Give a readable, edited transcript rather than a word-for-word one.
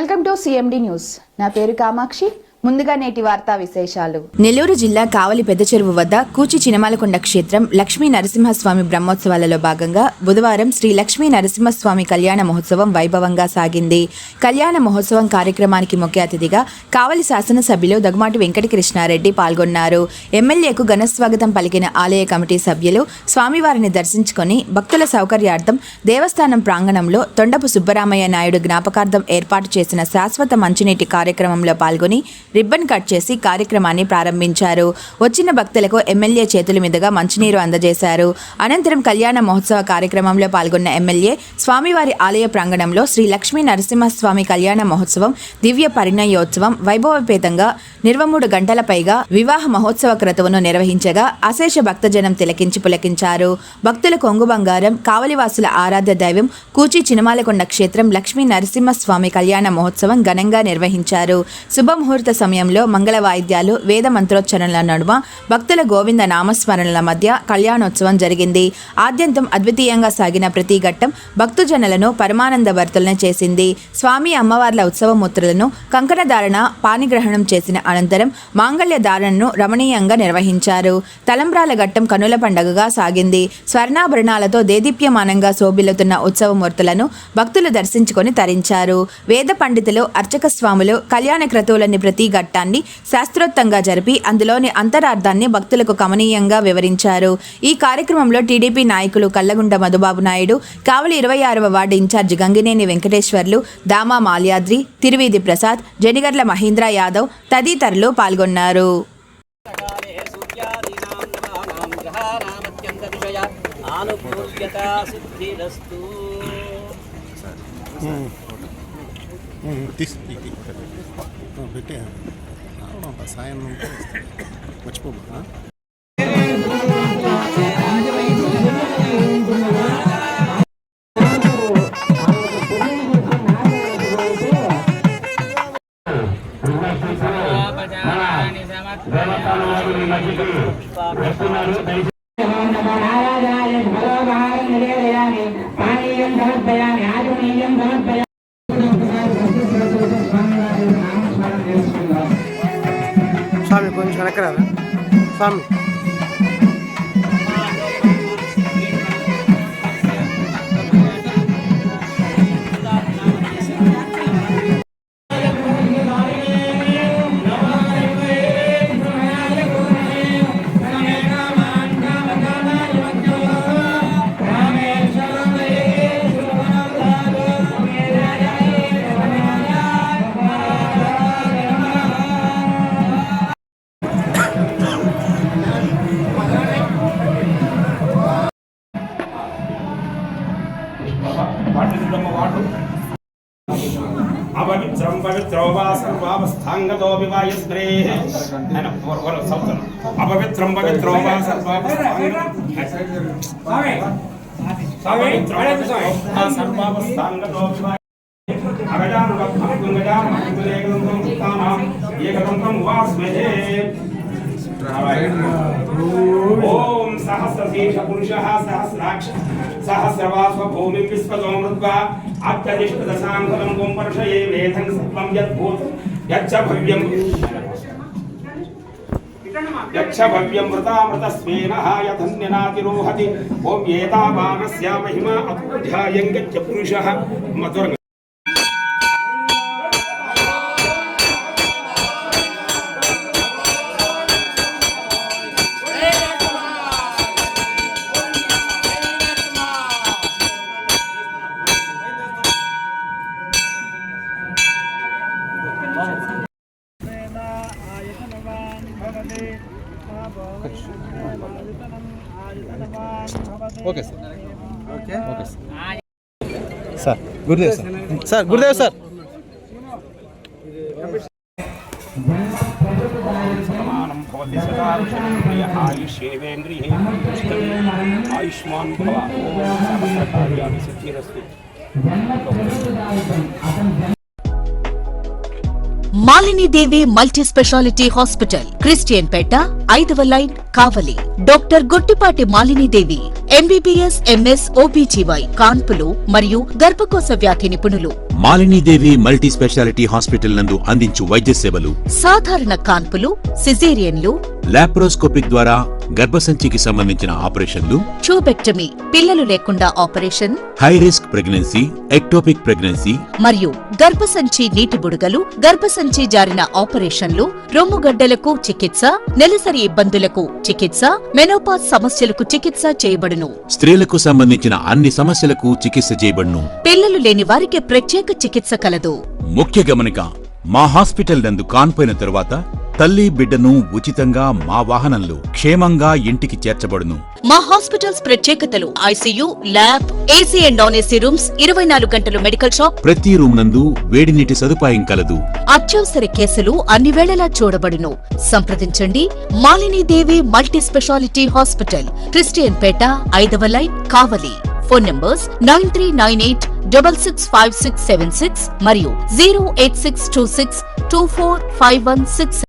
Welcome to CMD news. నా పేరు కామాక్షి. ముందుగా నేటి వార్తా విశేషాలు. నెల్లూరు జిల్లా కావలి పెద్ద చెరువు వద్ద కూచి చినమాలకొండ క్షేత్రం లక్ష్మీ నరసింహస్వామి బ్రహ్మోత్సవాలలో భాగంగా బుధవారం శ్రీ లక్ష్మీ నరసింహస్వామి కళ్యాణ మహోత్సవం వైభవంగా సాగింది. కళ్యాణ మహోత్సవం కార్యక్రమానికి ముఖ్య అతిథిగా కావలి శాసనసభ్యులు దగ్గుమాటి వెంకటకృష్ణారెడ్డి పాల్గొన్నారు. ఎమ్మెల్యేకు ఘనస్వాగతం పలికిన ఆలయ కమిటీ సభ్యులు స్వామివారిని దర్శించుకొని భక్తుల సౌకర్యార్థం దేవస్థానం ప్రాంగణంలో తొండపు సుబ్బరామయ్య నాయుడు జ్ఞాపకార్థం ఏర్పాటు చేసిన శాశ్వత మంచినీటి కార్యక్రమంలో పాల్గొని రిబ్బన్ కట్ చేసి కార్యక్రమాన్ని ప్రారంభించారు. వచ్చిన భక్తులకు ఎమ్మెల్యే చేతుల మీదుగా మంచినీరు అందజేశారు. అనంతరం కళ్యాణ మహోత్సవ కార్యక్రమంలో పాల్గొన్న ఎమ్మెల్యే స్వామివారి ఆలయ ప్రాంగణంలో శ్రీ లక్ష్మీ నరసింహస్వామి కళ్యాణ మహోత్సవం దివ్య పరిణయోత్సవం వైభవపేతంగా 23 గంటల పైగా వివాహ మహోత్సవ క్రతువును నిర్వహించగా అశేష భక్తజనం తిలకించి పులకించారు. భక్తుల కొంగు బంగారం కావలివాసుల ఆరాధ్య దైవం కూచి చినమాలకొండ క్షేత్రం లక్ష్మీ నరసింహస్వామి కళ్యాణ మహోత్సవం ఘనంగా నిర్వహించారు. శుభముహూర్త సమయంలో మంగళ వాయిద్యాలు వేద మంత్రోచ్చరణల నడుమ భక్తుల గోవింద నామస్మరణల మధ్య కళ్యాణోత్సవం జరిగింది. ఆద్యంతం అద్వితీయంగా సాగిన ప్రతి ఘట్టం భక్తుజనులను పరమానంద భర్తలను చేసింది. స్వామి అమ్మవార్ల ఉత్సవమూర్తులను కంకణధారణ పాణిగ్రహణం చేసిన అనంతరం మాంగళ్య ధారణను రమణీయంగా నిర్వహించారు. తలంబ్రాల ఘట్టం కనుల పండగగా సాగింది. స్వర్ణాభరణాలతో దేదీప్యమానంగా శోభిల్లుతున్న ఉత్సవమూర్తులను భక్తులు దర్శించుకొని తరించారు. వేద పండితులు అర్చక స్వాములు కళ్యాణ క్రతువులని ప్రతి ఘట్టాన్ని శాస్త్రోక్తంగా జరిపి అందులోని అంతరార్థాన్ని భక్తులకు కమనీయంగా వివరించారు. ఈ కార్యక్రమంలో టీడీపీ నాయకులు కల్లగుంట మధుబాబు నాయుడు, కావలి 26వ వార్డు ఇన్ఛార్జి గంగినేని వెంకటేశ్వర్లు, దామా మాల్యాద్రి, తిరువీధి ప్రసాద్, జనిగర్ల మహేంద్ర యాదవ్ తదితరులు పాల్గొన్నారు. పెట్టే సాయం మర్చిపోబా. స్వామి కొంచెం వెనకరారా స్వామి. అపవిత్రం పవిత్రో వా సర్వావస్థాంగతో వివాయస్త్రే అపవిత్రం పవిత్రో వా సర్వావస్థాంగతో ఏకదంతం వాస్మహే. ఓం సహస్రశీర్ష పురుషః సహస్రాక్ష సహస్రవాస భూమి విశ్వతో మృత్వా అత్యధిష్ఠదశాంకలం కుంపర్షయే వేదం సత్వం యద్భూతం యచ్చ భవ్యం వృతామృతస్వేనః యథన్యనాతిరోహతి. ఓం ఏతావానస్య మహిమా అధ్యాయం గచ్చ పురుషః మధుర. Okay sir. Okay okay sir. Gurudev sir. Sir Gurudev sir. ఆయుష్మాన్ భవ. Malinidevi multi specialty hospital, Christian Peta, 5వ line, Kavali. Doctor Gottipati Malinidevi MBBS, MS, OBGY, కాన్పులు మరియు గర్భకోశ వ్యాధి నిపుణులు. మాలినీదేవి మల్టీ స్పెషాలిటీ హాస్పిటల్ నందు అందించు వైద్య సేవలు సాధారణ కాన్పులు, సిజేరియన్లు, లాప్రోస్కోపిక్ ద్వారా గర్భసంచికి సంబంధించిన ఆపరేషన్లు, ట్యూబెక్టమీ పిల్లలు లేకుండా operation, high risk pregnancy, ectopic pregnancy, మరియు గర్భసంచి నీటి బుడగలు, గర్భసంచి జారిన ఆపరేషన్లు, రొమ్ముగడ్డలకు చికిత్స, నెలసరి ఇబ్బందులకు చికిత్స, మెనోపాజ్ సమస్యలకు చికిత్స చేయబడును. స్త్రీలకు సంబంధించిన అన్ని సమస్యలకు చికిత్స చేయబడును. పిల్లలు లేని వారికి ప్రత్యేక చికిత్స కలదు. ముఖ్య గమనిక, మా హాస్పిటల్ నందు కాన్పోయిన తరువాత తల్లి బిడ్డను ఉచితంగా మా వాహనంలో క్షేమంగా ఇంటికి చేర్చబడును. మా హాస్పిటల్స్ ప్రత్యేకతలు: ICU, lab, AC and non AC rooms, 24 గంటలు మెడికల్ షాప్, ప్రతి రూమ్ నందు వేడి నీటి సదుపాయం కలదు. అత్యవసర కేసులు అన్ని వేళలా చూడబడును. సంప్రదించండి Malinidevi multi specialty hospital, Christian Peta, 5వ లైన్, కావలి. ఫోన్ నంబర్స్ 9398665676 మరియు 08626245166.